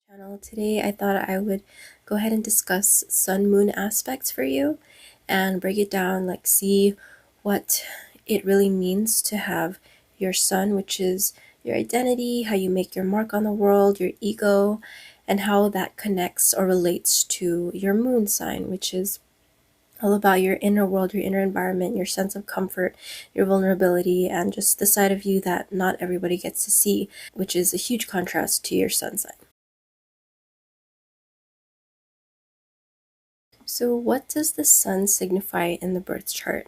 Channel. Today I thought I would go ahead and discuss sun moon aspects for you and break it down, like see what it really means to have your sun, which is your identity, how you make your mark on the world, your ego, and how that connects or relates to your moon sign, which is all about your inner world, your inner environment, your sense of comfort, your vulnerability, and just the side of you that not everybody gets to see, which is a huge contrast to your sun sign. So what does the sun signify in the birth chart?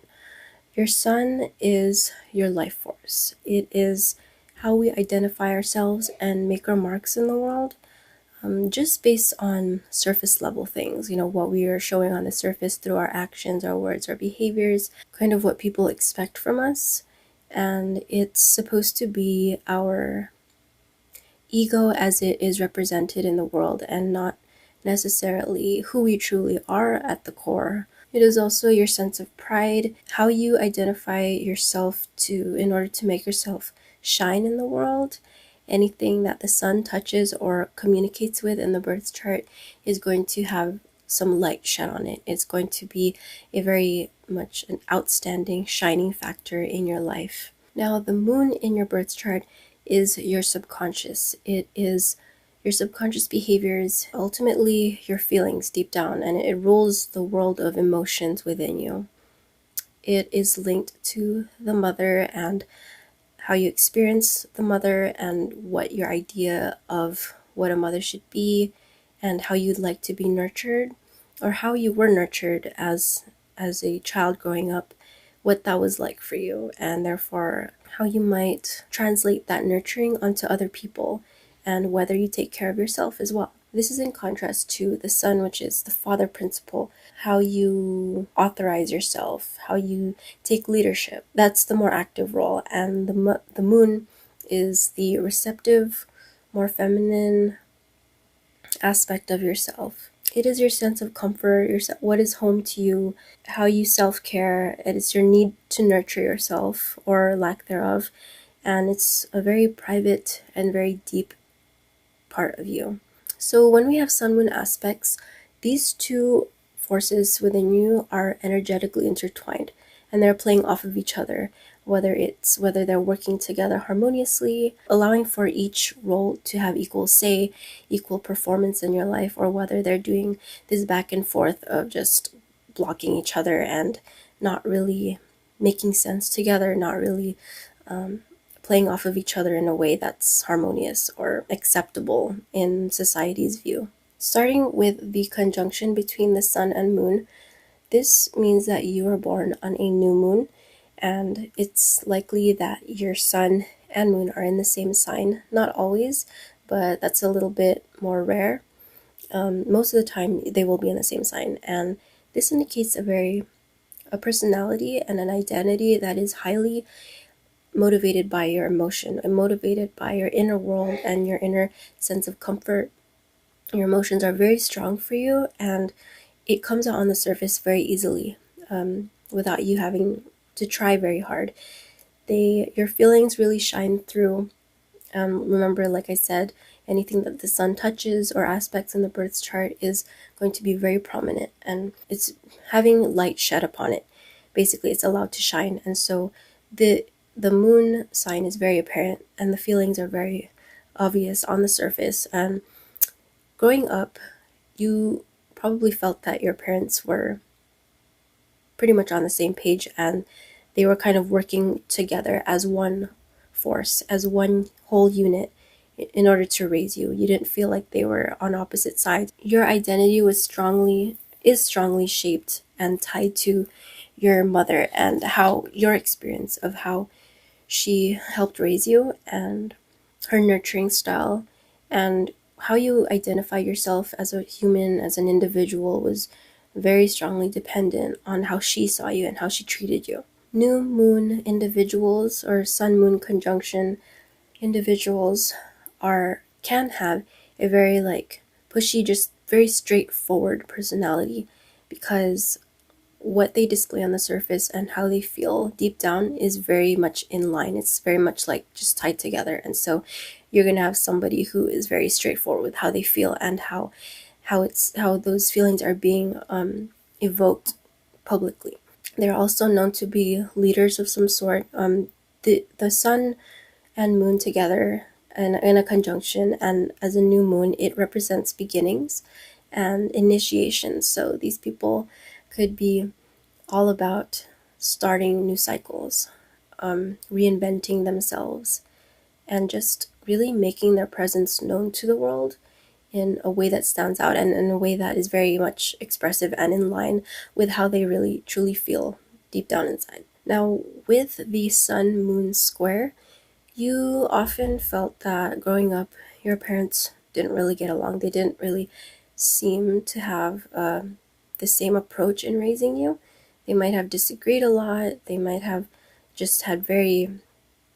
Your sun is your life force. It is how we identify ourselves and make our marks in the world, just based on surface level things, what we are showing on the surface through our actions, our words, our behaviors, kind of what people expect from us. And it's supposed to be our ego as it is represented in the world and not necessarily who we truly are at the core. It is also your sense of pride, how you identify yourself in order to make yourself shine in the world. Anything that the sun touches or communicates with in the birth chart is going to have some light shed on it. It's going to be a very much an outstanding shining factor in your life. Now, the moon in your birth chart is your subconscious. It is your subconscious behaviors, ultimately your feelings deep down, and it rules the world of emotions within you. It is linked to the mother and how you experience the mother and what your idea of what a mother should be and how you'd like to be nurtured, or how you were nurtured as a child growing up, what that was like for you, and therefore how you might translate that nurturing onto other people and whether you take care of yourself as well. This is in contrast to the sun, which is the father principle, how you authorize yourself, how you take leadership. That's the more active role. And the moon is the receptive, more feminine aspect of yourself. It is your sense of comfort, what is home to you, how you self-care. It is your need to nurture yourself or lack thereof. And it's a very private and very deep part of you. So when we have sun moon aspects, these two forces within you are energetically intertwined and they're playing off of each other, whether they're working together harmoniously, allowing for each role to have equal say, equal performance in your life, or whether they're doing this back and forth of just blocking each other and not really making sense together, not really playing off of each other in a way that's harmonious or acceptable in society's view. Starting with the conjunction between the sun and moon, this means that you were born on a new moon, and it's likely that your sun and moon are in the same sign. Not always, but that's a little bit more rare. Most of the time, they will be in the same sign, and this indicates a personality and an identity that is highly motivated by your emotion and motivated by your inner world and your inner sense of comfort. Your emotions are very strong for you, and it comes out on the surface very easily, without you having to try very hard. Your feelings really shine through. Remember, like I said, anything that the sun touches or aspects in the birth chart is going to be very prominent, and it's having light shed upon it. Basically, it's allowed to shine, and so the moon sign is very apparent, and the feelings are very obvious on the surface. And growing up, you probably felt that your parents were pretty much on the same page, and they were kind of working together as one force, as one whole unit in order to raise you. You didn't feel like they were on opposite sides. Your identity is strongly shaped and tied to your mother and how your experience of how she helped raise you and her nurturing style, and how you identify yourself as a human, as an individual, was very strongly dependent on how she saw you and how she treated you. New moon individuals or sun moon conjunction individuals can have a very pushy, just very straightforward personality, because what they display on the surface and how they feel deep down is very much in line. It's very much like just tied together. And so you're going to have somebody who is very straightforward with how they feel and how those feelings are being evoked publicly. They're also known to be leaders of some sort. The sun and moon together and in a conjunction and as a new moon, it represents beginnings and initiation. So these people could be all about starting new cycles, reinventing themselves, and just really making their presence known to the world in a way that stands out and in a way that is very much expressive and in line with how they really truly feel deep down inside. Now, with the sun moon square, you often felt that growing up, your parents didn't really get along. They didn't really seem to have the same approach in raising you. They might have disagreed a lot. They might have just had very,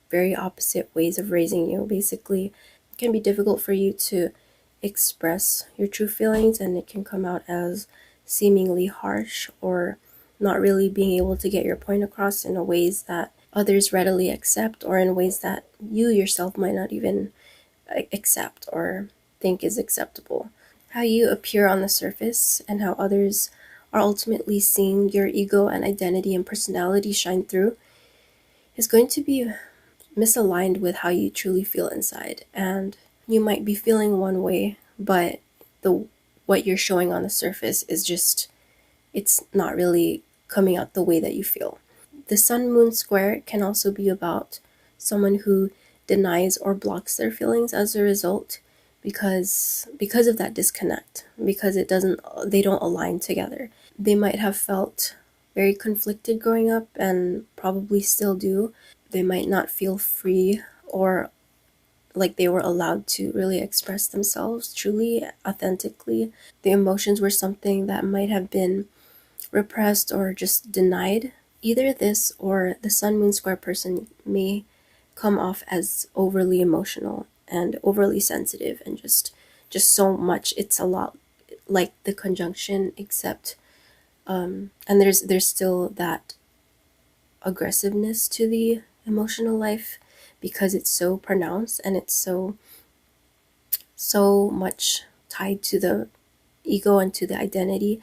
very opposite ways of raising you. Basically, it can be difficult for you to express your true feelings, and it can come out as seemingly harsh or not really being able to get your point across in a ways that others readily accept, or in ways that you yourself might not even accept or think is acceptable. How you appear on the surface and how others are ultimately seeing your ego and identity and personality shine through is going to be misaligned with how you truly feel inside. And you might be feeling one way, but what you're showing on the surface is just, it's not really coming out the way that you feel. The sun moon square can also be about someone who denies or blocks their feelings as a result because of that disconnect, because they don't align together. They might have felt very conflicted growing up and probably still do. They might not feel free or like they were allowed to really express themselves truly, authentically. The emotions were something that might have been repressed or just denied. Either this or the sun moon square person may come off as overly emotional and overly sensitive and just so much. It's a lot like the conjunction, except and there's still that aggressiveness to the emotional life because it's so pronounced and it's so much tied to the ego and to the identity.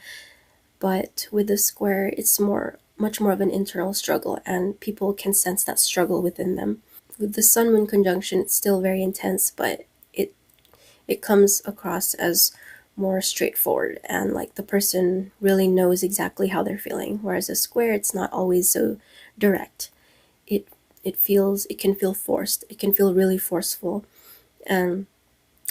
But with the square, it's much more of an internal struggle, and people can sense that struggle within them. With the sun moon conjunction, it's still very intense, but it comes across as more straightforward, and like the person really knows exactly how they're feeling. Whereas a square, it's not always so direct. It can feel forced. It can feel really forceful, and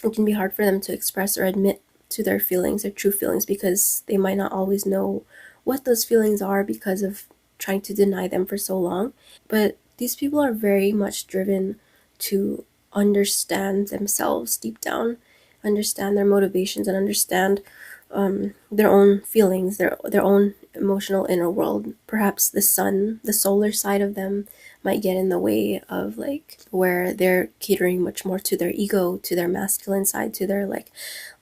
it can be hard for them to express or admit to their feelings, their true feelings, because they might not always know what those feelings are because of trying to deny them for so long. But these people are very much driven to understand themselves deep down, understand their motivations, and understand their own feelings, their own emotional inner world. Perhaps the sun, the solar side of them, might get in the way of like where they're catering much more to their ego, to their masculine side, to their like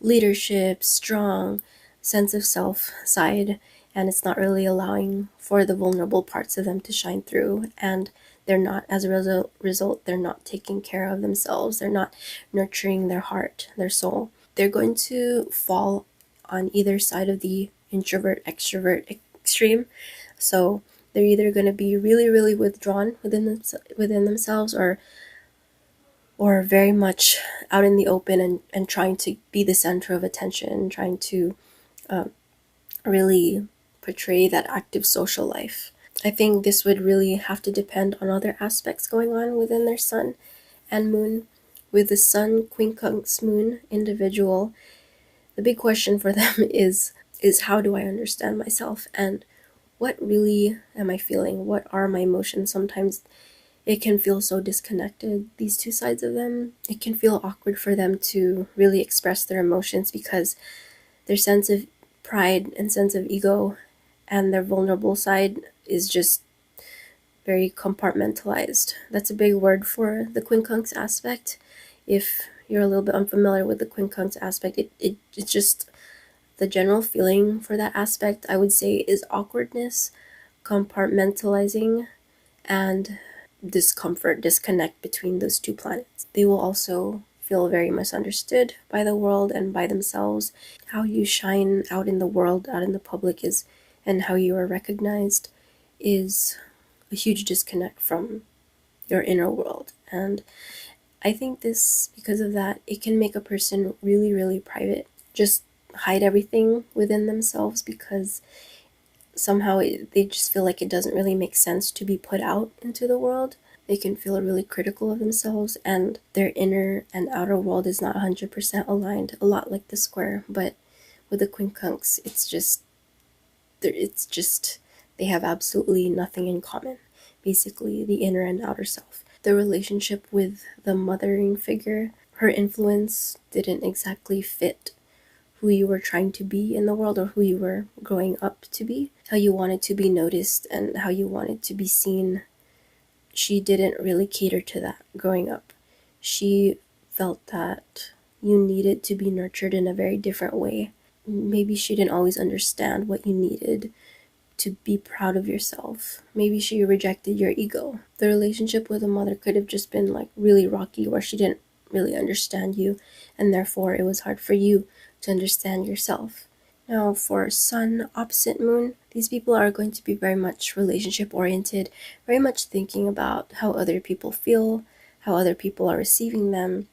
leadership, strong sense of self side, and it's not really allowing for the vulnerable parts of them to shine through. And they're not, as a result, they're not taking care of themselves. They're not nurturing their heart, their soul. They're going to fall on either side of the introvert extrovert extreme. So they're either going to be really, really withdrawn within themselves, or very much out in the open and trying to be the center of attention, trying to really portray that active social life. I think this would really have to depend on other aspects going on within their sun and moon. With the sun Quincunx Moon individual, the big question for them is how do I understand myself, and what really am I feeling? What are my emotions? Sometimes it can feel so disconnected, these two sides of them. It can feel awkward for them to really express their emotions because their sense of pride and sense of ego and their vulnerable side is just very compartmentalized. That's a big word for the quincunx aspect. If you're a little bit unfamiliar with the quincunx aspect, it's just The general feeling for that aspect, I would say, is awkwardness, compartmentalizing, and discomfort, disconnect between those two planets. They will also feel very misunderstood by the world and by themselves. How you shine out in the world, out in the public, is, and how you are recognized, is a huge disconnect from your inner world. And I think this, because of that, it can make a person really, really private. Just hide everything within themselves, because somehow they just feel like it doesn't really make sense to be put out into the world. They can feel really critical of themselves, and their inner and outer world is not 100% aligned, a lot like the square. But with the quincunx, it's just they have absolutely nothing in common. Basically, the inner and outer self. The relationship with the mothering figure, her influence didn't exactly fit who you were trying to be in the world, or who you were growing up to be, how you wanted to be noticed and how you wanted to be seen. She didn't really cater to that growing up. She felt that you needed to be nurtured in a very different way. Maybe she didn't always understand what you needed to be proud of yourself. Maybe she rejected your ego. The relationship with a mother could have just been like really rocky, where she didn't really understand you, and therefore it was hard for you to understand yourself. Now, for sun opposite moon, these people are going to be very much relationship oriented, very much thinking about how other people feel, how other people are receiving them,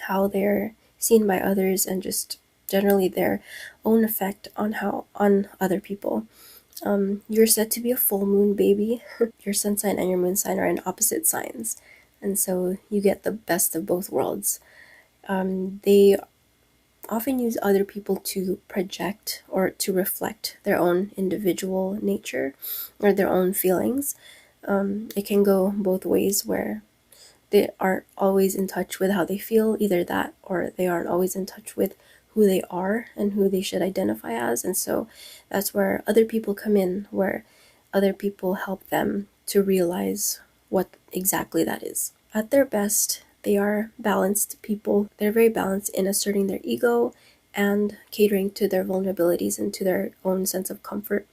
how they're seen by others, and just generally their own effect on other people. You're said to be a full moon baby. Your sun sign and your moon sign are in opposite signs, and so you get the best of both worlds. They often use other people to project or to reflect their own individual nature or their own feelings. It can go both ways, where they aren't always in touch with how they feel, either that, or they aren't always in touch with who they are and who they should identify as. And so that's where other people come in, where other people help them to realize what exactly that is. At their best, they are balanced people. They're very balanced in asserting their ego and catering to their vulnerabilities and to their own sense of comfort.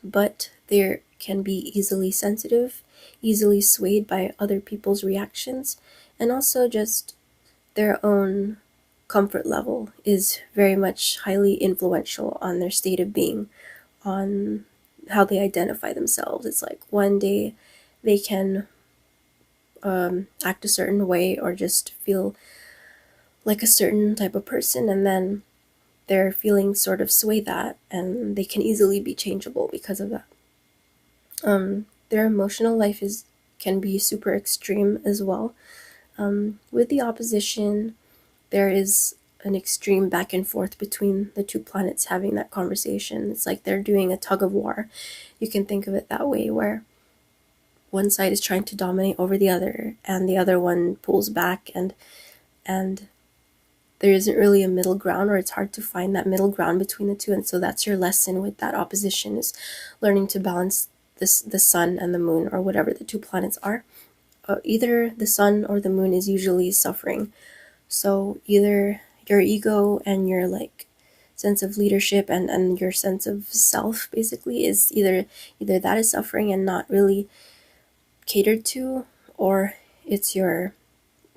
But they can be easily sensitive, easily swayed by other people's reactions, and also just their own comfort level is very much highly influential on their state of being, on how they identify themselves. It's like one day they can act a certain way or just feel like a certain type of person, and then their feelings sort of sway that, and they can easily be changeable because of that. Their emotional life can be super extreme as well. With the opposition, there is an extreme back and forth between the two planets having that conversation. It's like they're doing a tug of war. You can think of it that way, where one side is trying to dominate over the other, and the other one pulls back, and there isn't really a middle ground, or it's hard to find that middle ground between the two. And so that's your lesson with that opposition, is learning to balance the sun and the moon, or whatever the two planets are. Either the sun or the moon is usually suffering. So either your ego and your like sense of leadership and your sense of self basically is either that is suffering and not really catered to, or it's your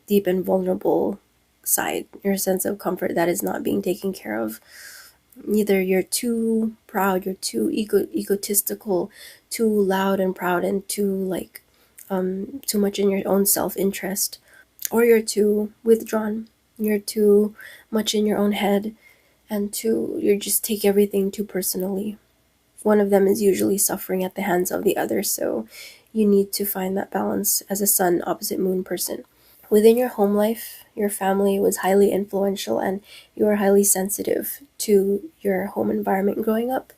deep and vulnerable side, your sense of comfort that is not being taken care of. Either you're too proud, you're too egotistical, too loud and proud, and too too much in your own self-interest, or you're too withdrawn, you're too much in your own head, and you just take everything too personally. One of them is usually suffering at the hands of the other, so you need to find that balance as a sun opposite moon person. Within your home life, your family was highly influential, and you are highly sensitive to your home environment growing up.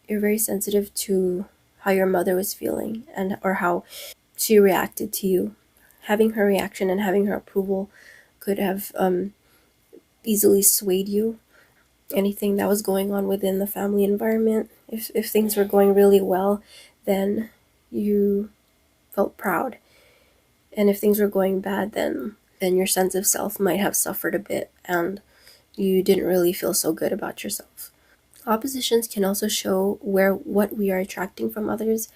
You're very sensitive to how your mother was feeling, or how she reacted to you. Having her reaction and having her approval could have easily swayed you. Anything that was going on within the family environment, if things were going really well, then you felt proud. And if things were going bad, then your sense of self might have suffered a bit, and you didn't really feel so good about yourself. Oppositions can also show what we are attracting from others,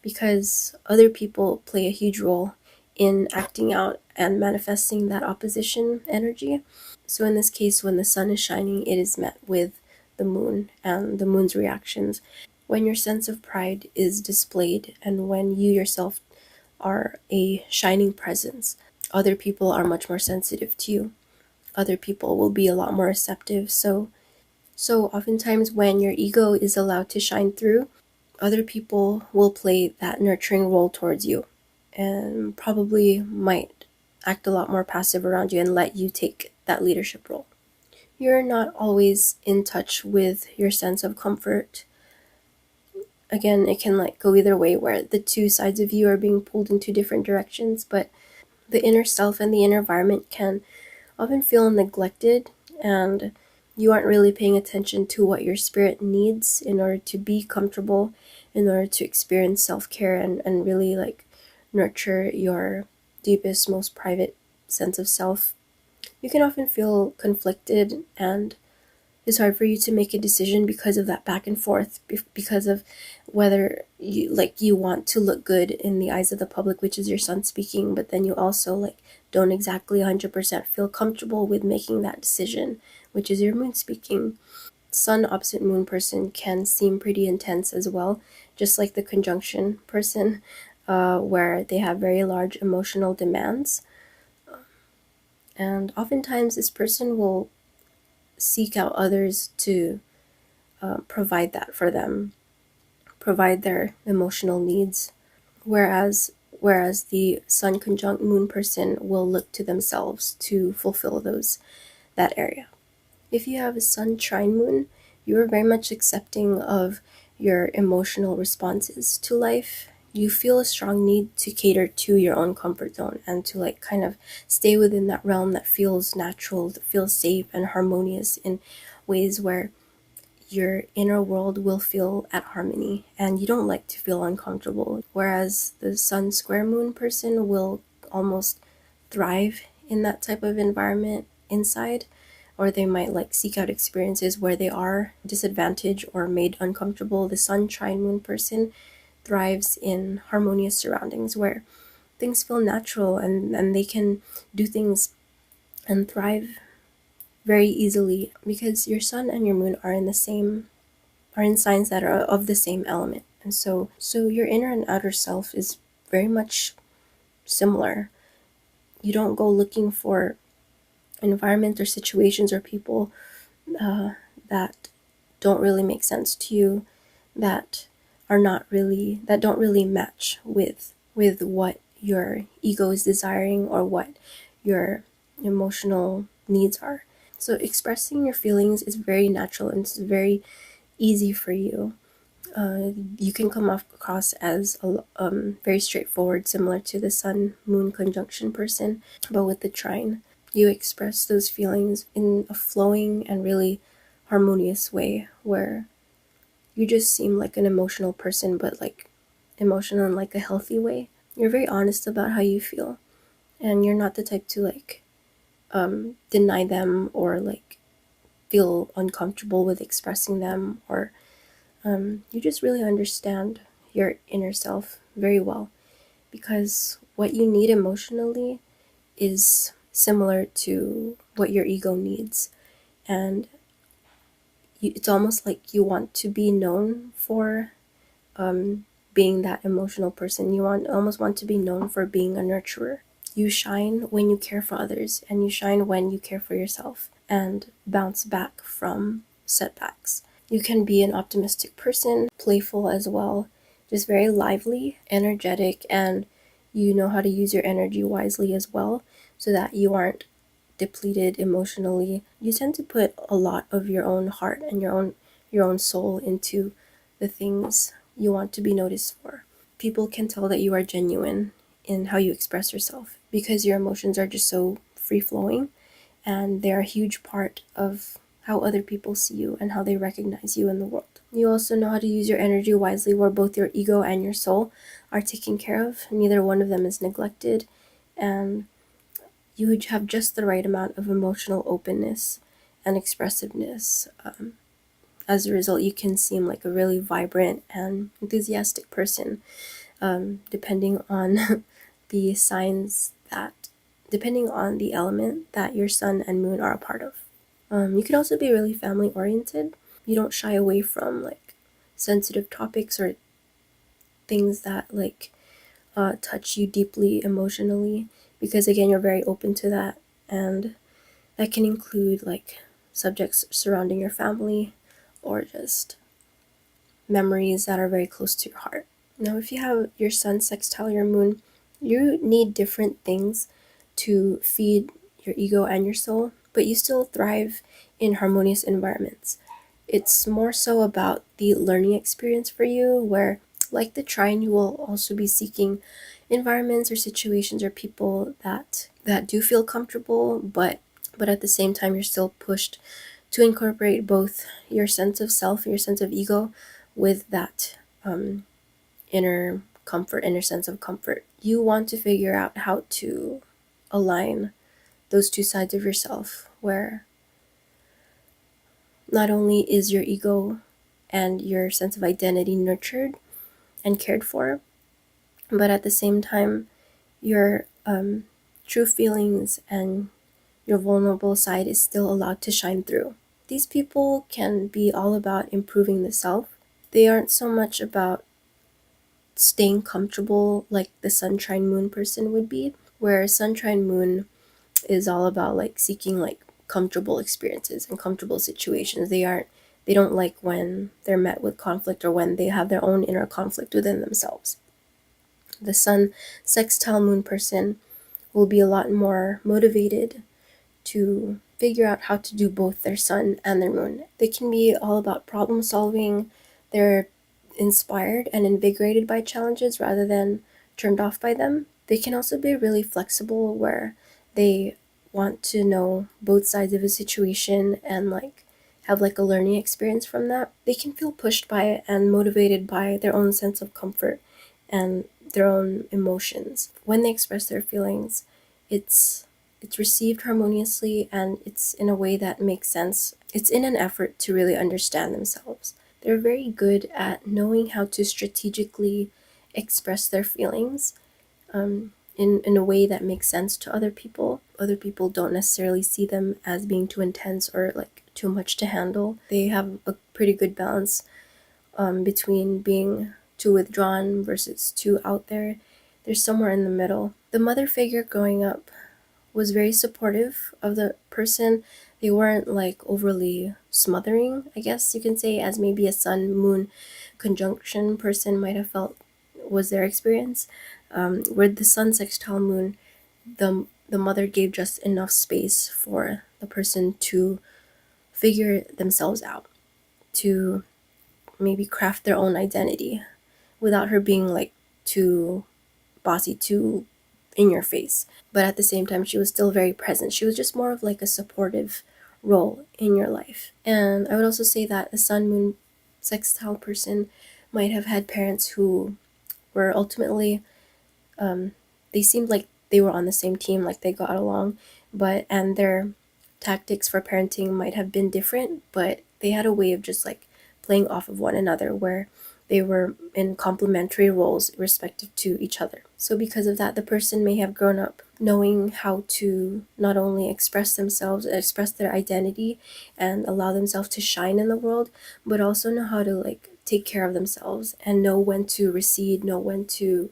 because other people play a huge role in acting out and manifesting that opposition energy. So in this case, when the sun is shining, it is met with the moon and the moon's reactions. When your sense of pride is displayed and when you yourself are a shining presence, other people are much more sensitive to you. Other people will be a lot more receptive. So oftentimes when your ego is allowed to shine through, other people will play that nurturing role towards you and probably might act a lot more passive around you and let you take that leadership role. You're not always in touch with your sense of comfort. Again, it can go either way, where the two sides of you are being pulled in two different directions, but the inner self and the inner environment can often feel neglected, and you aren't really paying attention to what your spirit needs in order to be comfortable, in order to experience self-care and really nurture your deepest, most private sense of self. You can often feel conflicted, and it's hard for you to make a decision because of that back and forth, because of whether you want to look good in the eyes of the public, which is your sun speaking, but then you also don't exactly 100% feel comfortable with making that decision, which is your moon speaking. Sun opposite moon person can seem pretty intense as well, just like the conjunction person, where they have very large emotional demands. And oftentimes this person will seek out others to provide that for them, provide their emotional needs, whereas the sun conjunct moon person will look to themselves to fulfill that area. If you have a sun trine moon, you are very much accepting of your emotional responses to life. You feel a strong need to cater to your own comfort zone and to kind of stay within that realm that feels natural, that feels safe and harmonious in ways where your inner world will feel at harmony and you don't like to feel uncomfortable. Whereas the sun square moon person will almost thrive in that type of environment inside, or they might seek out experiences where they are disadvantaged or made uncomfortable. The sun trine moon person thrives in harmonious surroundings where things feel natural and they can do things and thrive very easily, because your sun and your moon are in signs that are of the same element. And so your inner and outer self is very much similar. You don't go looking for environments or situations or people that don't really make sense to you, that don't really match with what your ego is desiring or what your emotional needs are. So expressing your feelings is very natural and it's very easy for you. You can come across as very straightforward, similar to the sun moon conjunction person, but with the trine, you express those feelings in a flowing and really harmonious way where you just seem like an emotional person, but emotional in a healthy way. You're very honest about how you feel, and you're not the type to deny them or feel uncomfortable with expressing them, or you just really understand your inner self very well, because what you need emotionally is similar to what your ego needs. And it's almost like you want to be known for being that emotional person. You almost want to be known for being a nurturer. You shine when you care for others, and you shine when you care for yourself and bounce back from setbacks. You can be an optimistic person, playful as well, just very lively, energetic, and you know how to use your energy wisely as well so that you aren't depleted emotionally. You tend to put a lot of your own heart and your own soul into the things you want to be noticed for. People can tell that you are genuine in how you express yourself because your emotions are just so free-flowing, and they're a huge part of how other people see you and how they recognize you in the world. You also know how to use your energy wisely, where both your ego and your soul are taken care of. Neither one of them is neglected, and you have just the right amount of emotional openness and expressiveness. As a result, you can seem like a really vibrant and enthusiastic person, depending on the signs that, depending on the element that your sun and moon are a part of. You could also be really family oriented. You don't shy away from like sensitive topics or things that like touch you deeply emotionally, because again, you're very open to that, and that can include like subjects surrounding your family or just memories that are very close to your heart. Now, if you have your sun sextile your moon, you need different things to feed your ego and your soul, but you still thrive in harmonious environments. It's more so about the learning experience for you, where, like the trine, you will also be seeking environments or situations or people that do feel comfortable, but at the same time, you're still pushed to incorporate both your sense of self and your sense of ego with that inner comfort, inner sense of comfort. You want to figure out how to align those two sides of yourself, where not only is your ego and your sense of identity nurtured and cared for, but at the same time, your true feelings and your vulnerable side is still allowed to shine through. These people can be all about improving the self. They aren't so much about staying comfortable like the sun trine moon person would be, where sun trine moon is all about like seeking like comfortable experiences and comfortable situations. They don't like when they're met with conflict or when they have their own inner conflict within themselves. The sun sextile moon person will be a lot more motivated to figure out how to do both their sun and their moon. They can be all about problem solving. They're inspired and invigorated by challenges rather than turned off by them. They can also be really flexible, where they want to know both sides of a situation and like have like a learning experience from that. They can feel pushed by it and motivated by their own sense of comfort and their own emotions. When they express their feelings, it's received harmoniously and it's in a way that makes sense. It's in an effort to really understand themselves. They're very good at knowing how to strategically express their feelings in a way that makes sense to other people. Other people don't necessarily see them as being too intense or like too much to handle. They have a pretty good balance between being too withdrawn versus too out there. They're somewhere in the middle. The mother figure growing up was very supportive of the person. They weren't like overly smothering, I guess you can say, as maybe a sun moon conjunction person might have felt was their experience. Where the sun sextile moon, the mother gave just enough space for the person to figure themselves out, to maybe craft their own identity without her being like too bossy, too in your face. But at the same time, she was still very present. She was just more of like a supportive role in your life. And I would also say that a sun moon sextile person might have had parents who were ultimately they seemed like they were on the same team, like they got along, and their tactics for parenting might have been different, but they had a way of just like playing off of one another, where they were in complementary roles respective to each other. So because of that, the person may have grown up knowing how to not only express themselves, express their identity and allow themselves to shine in the world, but also know how to like take care of themselves and know when to recede, know when to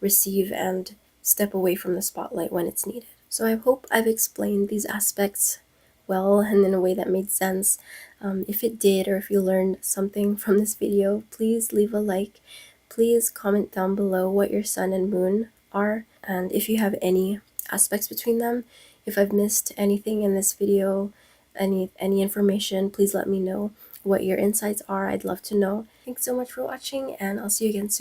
receive, and step away from the spotlight when it's needed. So I hope I've explained these aspects well and in a way that made sense. If it did, or if you learned something from this video, please leave a like. Please comment down below what your sun and moon are, and if you have any aspects between them. If I've missed anything in this video, any information, please let me know what your insights are. I'd love to know. Thanks so much for watching, and I'll see you again soon.